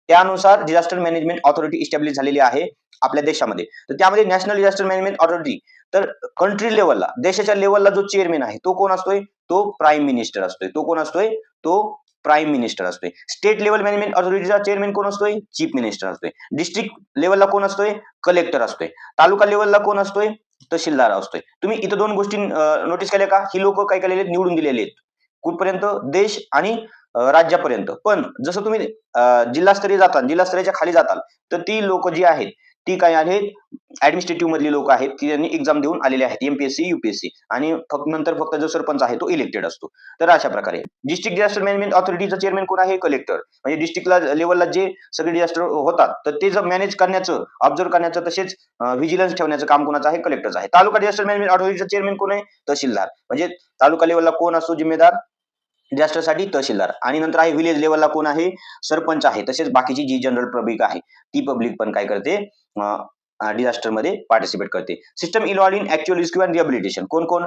Speaker 1: त्यानुसार डिझास्टर मॅनेजमेंट ऑथॉरिटी इस्टॅब्लिश झालेली आहे आपल्या देशामध्ये. तर त्यामध्ये नॅशनल डिझास्टर मॅनेजमेंट ऑथॉरिटी, तर कंट्री लेवलला, देशाच्या लेवलला जो चेअरमॅन आहे तो कोण असतोय, तो प्राईम मिनिस्टर असतोय. तो कोण असतोय, तो प्राईम मिनिस्टर असतोय. स्टेट लेवल मॅनेजमेंट ऑथॉरिटीचा चेअरमॅन कोण असतोय, चीफ मिनिस्टर असतोय. डिस्ट्रिक्ट लेवलला कोण असतोय, कलेक्टर असतोय. तालुका लेवलला कोण असतोय, तहसीलदार असतोय. तुम्ही इथं दोन गोष्टी नोटीस केल्या का, ही लोक काय केलेले निवडून दिलेले आहेत कुठपर्यंत, देश आणि राज्यापर्यंत. पण जसं तुम्ही जिल्हास्तरीय जाताल, जिल्हास्तरीयच्या खाली जाताल, तर ती लोक जी आहेत ती काय आहेत, ऍडमिनिस्ट्रेटिव्ह मधली लोक आहेत की त्यांनी एक्झाम देऊन आलेले आहेत, एमपीएससी युपीएससी. आणि नंतर फक्त जो सरपंच आहे तो इलेक्टेड असतो. तर अशा प्रकारे डिस्ट्रिक्ट डिझास्टर मॅनेजमेंट ऑथॉरिटीचा चेअरमॅन कोण आहे, कलेक्टर. म्हणजे डिस्ट्रिक्ट लेवलला जे सगळे डिझास्टर होतात तर ते जर मॅनेज करण्याचं, ऑब्झर्व करण्याचं, तसेच व्हिजिलन्स ठेवण्याचं काम कोणाचं आहे, कलेक्टरचं आहे. तालुका डिझास्टर मॅनेजमेंट ऑथॉरिटीचा चेअरमॅन कोण आहे, तहसीलदार. म्हणजे तालुका लेवलला कोण असतो जिम्मेदार डिझास्टरसाठी, तहसीलदार. आणि नंतर आहे विलेज लेवलला कोण आहे, सरपंच आहे. तसेच बाकीची जी जनरल पब्लिक आहे ती पब्लिक पण काय करते, डिझास्टर मध्ये पार्टिसिपेट करते. System involve in actual rescue and rehabilitation, कोण कोण,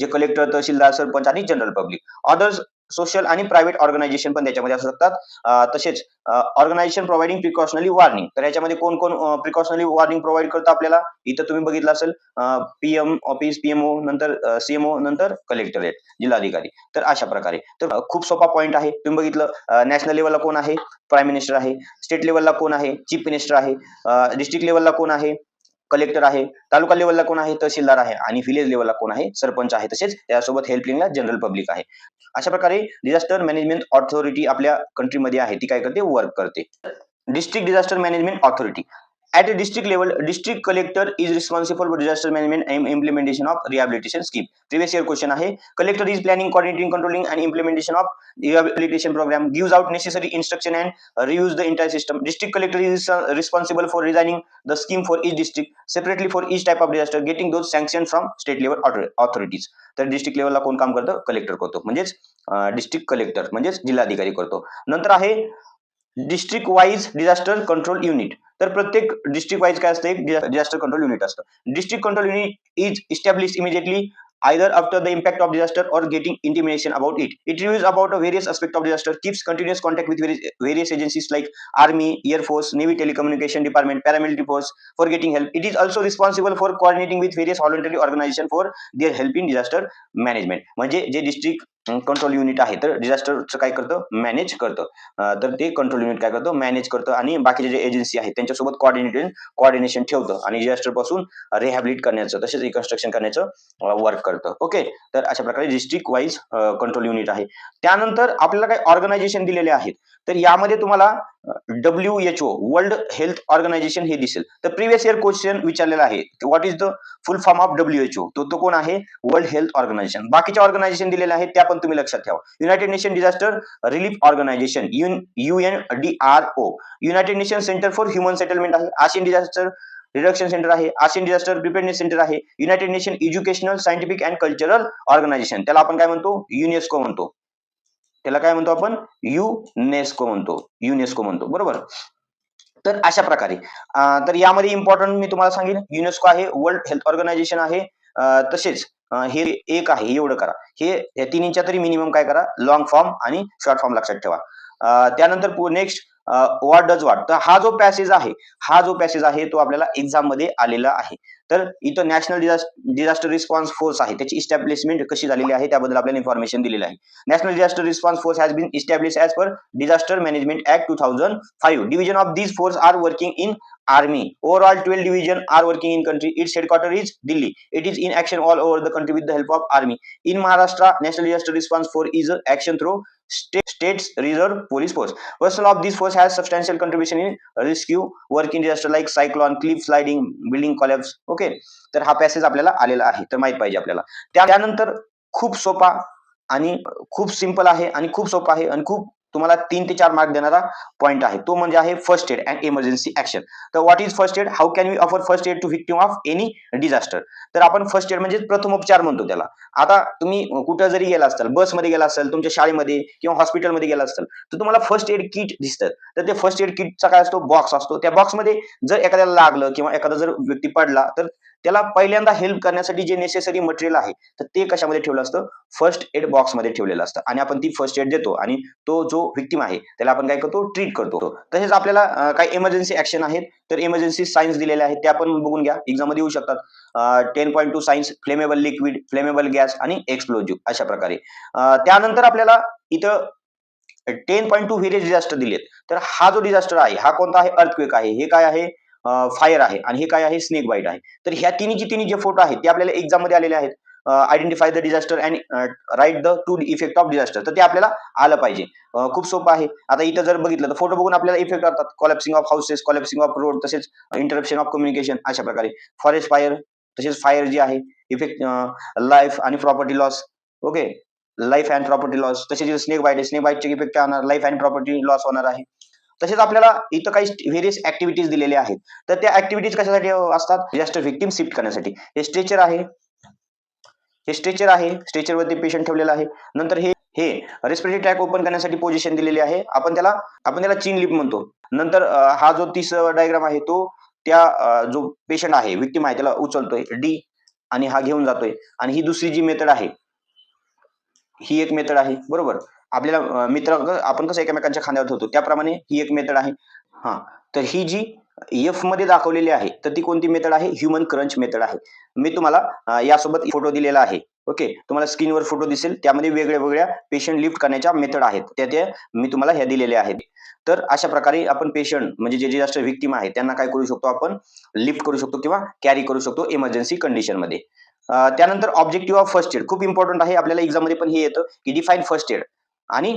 Speaker 1: जे कलेक्टर, तहसीलदार, सरपंच आणि जनरल पब्लिक. अदर्स सोशल आणि प्रायव्हेट ऑर्गनायझेशन पण त्याच्यामध्ये असू शकतात. तसेच ऑर्गनायझेशन प्रोव्हाइडिंग प्रिकॉशनरी वॉर्निंग, तर याच्यामध्ये कोण कोण प्रिकॉशनरी वॉर्निंग प्रोव्हाइड करतं आपल्याला, इथं तुम्ही बघितलं असेल पीएम ऑफिस, पीएमओ, नंतर सीएमओ, नंतर कलेक्टरेट, जिल्हाधिकारी. तर अशा प्रकारे. तर खूप सोपा पॉईंट आहे. तुम्ही बघितलं नॅशनल लेवलला कोण आहे, प्राईम मिनिस्टर आहे. स्टेट लेवलला कोण आहे, चीफ मिनिस्टर आहे. डिस्ट्रिक्ट लेवलला कोण आहे, कलेक्टर आहे. तालुका लेवलला कोण आहे, तहसीलदार आहे. आणि विलेज लेवलला कोण आहे, सरपंच आहे. तसेच त्यासोबत हेल्पलिंगला जनरल पब्लिक आहे. अशा प्रकारे डिझास्टर मॅनेजमेंट ऑथॉरिटी आपल्या कंट्रीमध्ये आहे ती काय करते, वर्क करते. District disaster management authority. At a district level, district collector is responsible for disaster management and implementation of rehabilitation scheme. Previous year question आहे. Collector is planning, coordinating, controlling and implementation of rehabilitation program, gives out necessary instruction and reviews the entire system. District collector is responsible for designing the scheme for each district, separately for each type of disaster, getting those sanctioned from state level authorities. तर district लेवलला कोण काम करतं, collector करतो. म्हणजेच district collector म्हणजेच जिल्हाधिकारी करतो. नंतर आहे district wise disaster control unit. तर प्रत्येक डिस्ट्रिक्ट वाईज काय असतं, एक डिझास्टर कंट्रोल युनिट असतं. District control unit is establish immediately either after the impact of disaster or getting intimation about it. It reviews about various aspects of disaster, keeps continuous contact with various agencies like Army, Air Force, Navy, Telecommunication Department, Paramilitary Force for getting help. It is also responsible for coordinating with various voluntary organizations for their help in disaster management. म्हणजे जे district control unit आहे, तर डिझास्टरचं काय करतं, manage करतं. तर ते control unit काय करतं, मॅनेज करतं आणि बाकीचे जे एजन्सी आहेत त्यांच्यासोबत कोऑर्डिनेशन ठेवतं आणि डिझास्टर पासून रिहॅबिलिट करण्याचं तसेच रिकन्स्ट्रक्शन करण्याचं वर्क करतं. ओके, तर अशा प्रकारे डिस्ट्रिक्ट वाईज कंट्रोल युनिट आहे. त्यानंतर आपल्याला काही ऑर्गनायझेशन दिलेले आहेत, तर यामध्ये तुम्हाला WHO वर्ल्ड हेल्थ ऑर्गनायझेशन हे दिसेल. तर प्रिव्हियस इयर क्वेश्चन विचारलेला आहे, what is the full form of WHO, तो कोण आहे, वर्ल्ड हेल्थ ऑर्गनायझेशन. बाकीच्या ऑर्गनायझेशन दिलेल्या आहेत त्या पण तुम्ही लक्षात ठेवा. United Nation Disaster Relief Organization UNDRO, United Nation Centre for Human Settlement आहे, आशियन डिझास्टर रिडक्शन सेंटर आहे, आशियन डिझास्टर प्रिपेअरनेस सेंटर आहे, United Nation Educational Scientific and Cultural Organization, त्याला आपण काय म्हणतो, युनेस्को म्हणतो. त्याला काय म्हणतो आपण, युनेस्को म्हणतो बरोबर. तर अशा प्रकारे तर यामध्ये इम्पॉर्टंट मी तुम्हाला सांगेन, युनेस्को आहे, वर्ल्ड हेल्थ ऑर्गनायझेशन आहे, तसेच हे एक आहे, एवढं करा. हे या तिन्हींच्या तरी मिनिमम काय करा, लॉंग फॉर्म आणि शॉर्ट फॉर्म लक्षात ठेवा. त्यानंतर नेक्स्ट व्हॉट डज व्हॉट, तर हा जो पॅसेज आहे तो आपल्याला एक्झाम मध्ये आलेला आहे. तर इथं नॅशनल डिझास्टर रिस्पॉन्स फोर्स आहे, त्याची इस्टॅब्लिशमेंट कशी झालेली आहे त्याबद्दल आपल्याला इन्फॉर्मेशन दिलेली आहे. National Disaster Response Force has been establish as per Disaster Management Act 2005. Division of these force are working in army. Overall 12 division are working in country. Its headquarter is Delhi. It is in action all over the country with the help of army. In Maharashtra, National Disaster Response Force is action through states reserve police force. Personnel of this force has substantial contribution in rescue work in disaster like cyclone, cliff sliding, building collapse. Okay, तर हा passage आपल्याला आलेला आहे, तर माहित पाहिजे आपल्याला. त्यानंतर खूप सोपा आणि खूप सिंपल आहे आणि खूप सोपा आहे आणि खूप तुम्हाला 3 ते 4 मार्क देणारा पॉइंट आहे, तो म्हणजे आहे first aid and emergency action. तर what is first aid, how can we offer first aid to victim of any disaster. तर आपण फर्स्ट एड म्हणजे प्रथमोपचार म्हणतो त्याला. आता तुम्ही कुठं जरी गेला असाल, बसमध्ये गेला असाल, तुमच्या शाळेमध्ये किंवा हॉस्पिटलमध्ये गेला असाल, तर तुम्हाला फर्स्ट एड किट दिसतं. तर ते फर्स्ट एड किटचा काय असतो, बॉक्स असतो. त्या बॉक्समध्ये जर एखाद्याला लागलं किंवा एखादा जर व्यक्ती पडला, तर त्याला पहिल्यांदा हेल्प करण्यासाठी जे नेसेसरी मटेरियल आहे, तर ते कशामध्ये ठेवलं असतं, फर्स्ट एड बॉक्समध्ये ठेवलेलं असतं आणि आपण ती फर्स्ट एड देतो आणि तो जो व्हिक्टिम आहे त्याला आपण काय करतो, ट्रीट करतो. तसेच आपल्याला काही इमर्जन्सी ऍक्शन आहेत, तर इमर्जन्सी सायन्स दिलेले आहेत, त्या पण बघून घ्या, एक्झाम मध्ये येऊ शकतात. 10.2 science, flammable liquid, flammable gas आणि एक्सप्लोजिव्ह, अशा प्रकारे. त्यानंतर आपल्याला इथं 10.2 व्हेरियस डिझास्टर दिलेत. तर हा जो डिझास्टर आहे हा कोणता आहे, अर्थक्वेक आहे, हे काय आहे, फायर आहे आणि हे काय आहे, स्नेक बाईट आहे. तर ह्या तिन्ही जे फोटो आहेत ते आपल्याला एक्झाम मध्ये आलेले आहेत. Identify the disaster and write the two effect of disaster, तर ते आपल्याला आलं पाहिजे. खूप सोपं आहे. आता इथं जर बघितलं तर फोटो बघून आपल्याला इफेक्ट करतात, collapsing of houses, collapsing of road, तसेच इंटरप्शन ऑफ कम्युनिकेशन, अशा प्रकारे. फॉरेस्ट फायर, तसेच फायर जी आहे, इफेक्ट लाईफ आणि property loss. Okay, life and property loss. तसेच स्नेक बाईट, स्नेक बाईटचे इफेक्ट काय होणार, लाईफ अँड प्रॉपर्टी लॉस होणार आहे. तसेच आपल्याला इथं काही व्हेरियस ऍक्टिव्हिटीज दिलेल्या आहेत, तर त्या ऍक्टिव्हिटीज कशासाठी असतात, डिझास्टर व्हिक्टिम शिफ्ट करण्यासाठी. हे स्ट्रेचर आहे, स्ट्रेचरवरती पेशंट ठेवलेला आहे. नंतर हे हे रेस्पिरेटरी ट्रॅक ओपन करण्यासाठी पोझिशन दिलेली आहे, आपण त्याला चीन लिप म्हणतो. नंतर हा जो 30 डायग्राम आहे तो त्या जो पेशंट आहे, व्हिक्टिम आहे, त्याला उचलतोय डी आणि हा घेऊन जातोय. आणि ही दुसरी जी मेथड आहे, ही एक मेथड आहे बरोबर. आपल्याला मित्र आपण कसं एकमेकांच्या खांद्यावर ठेवतो त्याप्रमाणे ही एक मेथड आहे. हा, तर ही जी एफ मध्ये दाखवलेली आहे, तर ती कोणती मेथड आहे, ह्युमन क्रंच मेथड आहे. मी तुम्हाला यासोबत फोटो दिलेला आहे. ओके, तुम्हाला स्क्रीनवर फोटो दिसेल, त्यामध्ये वेगळ्या वेगळ्या पेशंट लिफ्ट करण्याच्या मेथड आहेत, त्या मी तुम्हाला ह्या दिलेल्या आहेत. तर अशा प्रकारे आपण पेशंट म्हणजे जे डिझास्टर व्हिक्टिम आहे त्यांना काय करू शकतो, आपण लिफ्ट करू शकतो किंवा कॅरी करू शकतो इमर्जन्सी कंडिशन मध्ये. त्यानंतर ऑब्जेक्टिव्ह ऑफ फर्स्ट एड खूप इम्पॉर्टंट आहे, आपल्याला एक्झाम मध्ये पण हे येतं की डिफाईन फर्स्ट एड आणि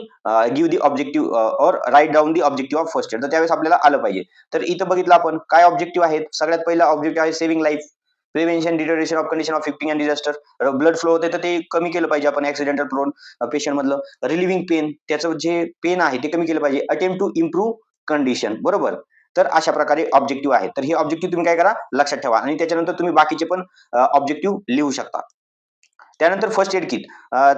Speaker 1: गिव्ह दी ऑब्जेक्टिव्ह और write down the objective of first aid, तर त्यावेळेस आपल्याला आलं पाहिजे. तर इथं बघितलं आपण काय ऑब्जेक्टिव्ह आहेत, सगळ्यात पहिला ऑब्जेक्टिव्ह आहे saving life, prevention deterioration of condition of victim and disaster. Blood flow होते तर ते कमी केलं पाहिजे आपण ऍक्सिडेंटल प्रोन पेशंट मधलं. रिलिव्हिंग पेन, त्याचं जे पेन आहे ते कमी केलं पाहिजे. अटेम्प्ट टू इम्प्रूव्ह कंडिशन, बरोबर. तर अशा प्रकारे ऑब्जेक्टिव्ह आहे, तर हे ऑब्जेक्टिव्ह तुम्ही काय करा, लक्षात ठेवा आणि त्याच्यानंतर तुम्ही बाकीचे पण ऑब्जेक्टिव्ह लिहू शकता. त्यानंतर फर्स्ट एड किट,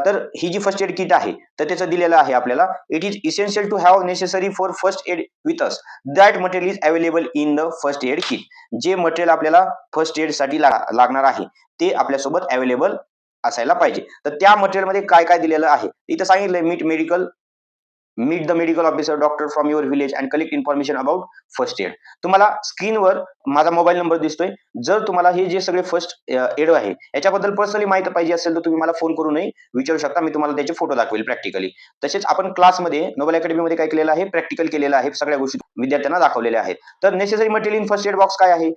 Speaker 1: तर ही जी फर्स्ट एड किट आहे तर त्याचं दिलेलं आहे आपल्याला, it is essential to have necessary for first aid with us, that material is available in the first aid kit. जे मटेरियल आपल्याला फर्स्ट एड साठी लागणार आहे ते आपल्यासोबत अवेलेबल असायला पाहिजे. तर त्या मटेरियल मध्ये काय काय दिलेलं आहे, इथं सांगितलंय meet medical meet the medical officer doctor from your village and collect information about first aid. तुम्हाला स्क्रीनवर माझा मोबाईल नंबर दिसतोय. जर तुम्हाला हे जे सगळे फर्स्ट एड आहे याच्याबद्दल पर्सनली माहिती पाहिजे असेल तर तुम्ही मला फोन करूनही विचारू शकता. मी तुम्हाला त्याचे फोटो दाखवेल प्रॅक्टिकली. तसेच आपण क्लासमध्ये नोबल अकॅडमीमध्ये काय केलेलं आहे, प्रॅक्टिकल केलेलं आहे, सगळ्या गोष्टी विद्यार्थ्यांना दाखवलेल्या आहेत. तर necessary material in first aid box काय आहे?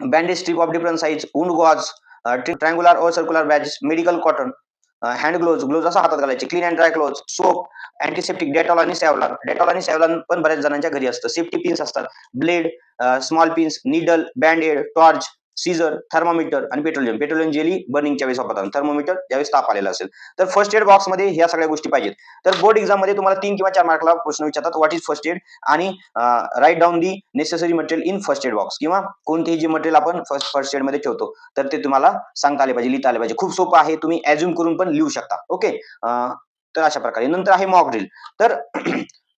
Speaker 1: Bandage strip of different size, wound gauze, triangular और circular bandages, medical cotton, hand gloves असं हातात घालायचे, clean and dry cloth, soap, antiseptic, Dettol आणि सॅव्हलॉन पण बऱ्याच जणांच्या घरी असतं. सेफ्टी पिन्स असतात, blade, small pins, needle, band aid, torch, scissor, thermometer आणि पेट्रोलियम जेली बर्निंगच्या वेळेस वापरतात, थर्मोमीटर ज्यावेळेस ताप आलेला असेल. तर फर्स्ट एड बॉक्स मध्ये ह्या सगळ्या गोष्टी पाहिजेत. तर बोर्ड एक्झाम मध्ये तुम्हाला 3 किंवा 4 मार्कला प्रश्न विचारतात, व्हॉट इज फर्स्ट एड आणि write down the necessary material in first aid box, किंवा कोणतेही जे मटेरियल आपण फर्स्ट एड मध्ये ठेवतो तर ते तुम्हाला सांगता आले पाहिजे, लिहिता आले पाहिजे. खूप सोपं आहे, तुम्ही ऍझ्युम करून पण लिहू शकता. ओके. तर अशा प्रकारे. नंतर आहे मॉक ड्रिल. तर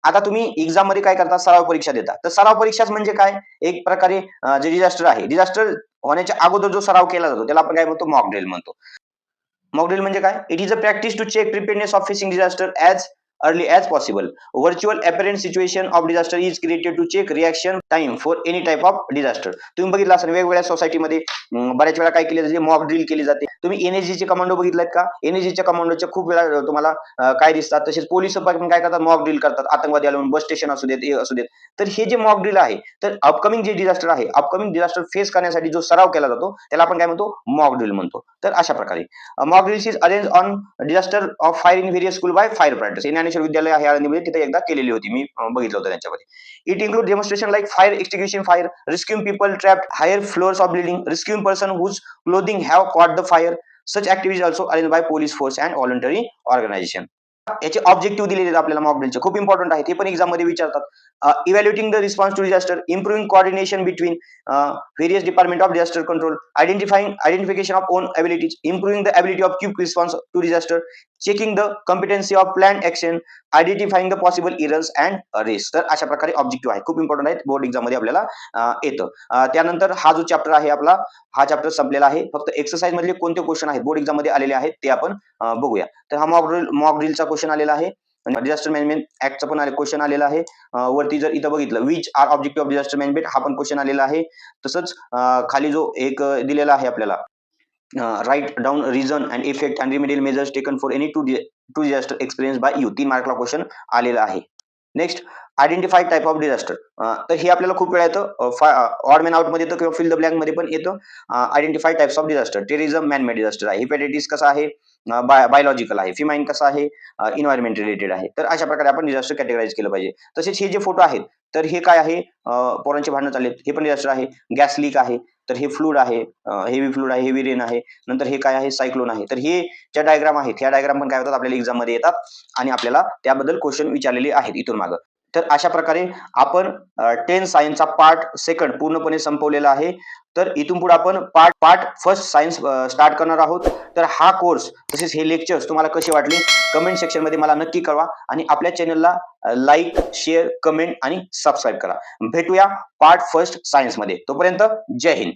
Speaker 1: आता तुम्ही एक्झाम मध्ये काय करता, सराव परीक्षा देता. तर सराव परीक्षा म्हणजे काय, एक प्रकारे जे डिझास्टर आहे, डिझास्टर होण्याच्या अगोदर जो सराव केला जातो त्याला आपण काय म्हणतो, मॉक ड्रिल म्हणतो. मॉक ड्रिल म्हणजे काय? It is a practice to check preparedness of facing disaster as early as possible. Virtual apparent situation of disaster is created to check reaction time for any type of disaster. तुम्ही बघितलं असेल वेगवेगळ्या सोसायटीमध्ये बऱ्याच वेळा काय केले जाते, मॉक ड्रिल केली जाते. तुम्ही एनएसजीचे कमांडो बघितलात का? एनएसजीच्या कमांडोच्या खूप वेळा तुम्हाला काय दिसतात. तसेच पोलीस पण काय करतात, मॉक ड्रिल करतात. आतंकवादी आले बस स्टेशन असू देत, हे असू देत. तर हे जे मॉक ड्रिल आहे, तर अपकमिंग जे डिझास्टर आहे, अपकमिंग डिझास्टर फेस करण्यासाठी जो सराव केला जातो त्याला आपण काय म्हणतो, मॉक ड्रिल म्हणतो. तर अशा प्रकारे mock drills is arrange on disaster of fire in various school by fire fighters. Dnyaneshwar विद्यालय आहे आळंदीमध्ये, तिथे एकदा केलेली होती, मी बघितलं होतं त्यांच्यामध्ये. It include demonstration like fire extinguishing fire, rescuing people trapped higher floors of building, rescuing person whose clothing have caught the fire. Such activities also arranged by police force and voluntary organization. याचे objective दिलेले आहेत आपल्याला mock ड्रिलचे, खूप important आहे, ते पण exam मध्ये विचारतात. Evaluating the response to disaster, improving coordination between various department of disaster control, identification of own abilities, improving the ability of quick response to disaster, checking the competency of planned action, identifying the possible errors and risk. तर अशा प्रकारे objective आहे, खूप important आहेत, board exam मध्ये आपल्याला येतं. त्यानंतर हा जो चॅप्टर आहे आपला, हा चॅप्टर संपलेला आहे. फक्त एक्सरसाइज मधले कोणते क्वेश्चन आहेत बोर्ड एक्झाम मध्ये आलेले आहेत ते आपण बघूया. तर हा मॉक ड्रिलचा क्वेश्चन आलेला आहे. डिझास्टर मॅनेजमेंट ऍक्टचा पण क्वेश्चन आलेला आहे. वरती जर इथं बघितलं, which are objective of disaster management, हा पण क्वेश्चन आलेला आहे. तसंच खाली जो एक दिलेला आहे आपल्याला, write down reason and effect and remedial measures taken for any two disaster experience by you, 3 मार्कला क्वेश्चन आलेला आहे. Next, identify type of disaster. तर हे आपल्याला खूप वेळा येतं, ऑड मॅन आउट मध्ये येतं किंवा फिल द ब्लँक मध्ये पण येतं. Identify types of disaster. Terrorism man made disaster आहे, हेपॅटायटिस कसा आहे, बायोलॉजिकल आहे, फिमाईन कसा आहे, इन्व्हायरमेंट रिलेटेड आहे. तर अशा प्रकारे आपण डिझास्टर कॅटेगराइज केलं पाहिजे. तसेच हे जे फोटो आहेत, तर हे काय आहे, पोरांचे भांडणं चाललेत, हे पण डिझास्टर आहे. गॅस लीक आहे, तर हे फ्लूड आहे, हेवी फ्लूड आहे, हेवी रेन आहे. नंतर हे काय आहे, सायक्लोन आहे. तर हे ज्या डायग्राम आहेत, ह्या डायग्राम पण काय होतात आपल्याला एक्झाम मध्ये येतात आणि आपल्याला त्याबद्दल क्वेश्चन विचारलेले आहेत इथून मागं. तर अशा प्रकारे आपण 10 सायन्सचा पार्ट सेकंड पूर्णपणे संपवलेला आहे. तर इथून पुढे आपण पार्ट फर्स्ट सायन्स स्टार्ट करणार आहोत. तर हा कोर्स तसेच हे लेक्चर्स तुम्हाला कसे वाटले कमेंट सेक्शन मध्ये मला नक्की कळवा आणि आपल्या चॅनलला लाईक, शेअर, कमेंट आणि सबस्क्राईब करा. भेटूया पार्ट फर्स्ट सायन्स मध्ये. तोपर्यंत जय हिंद.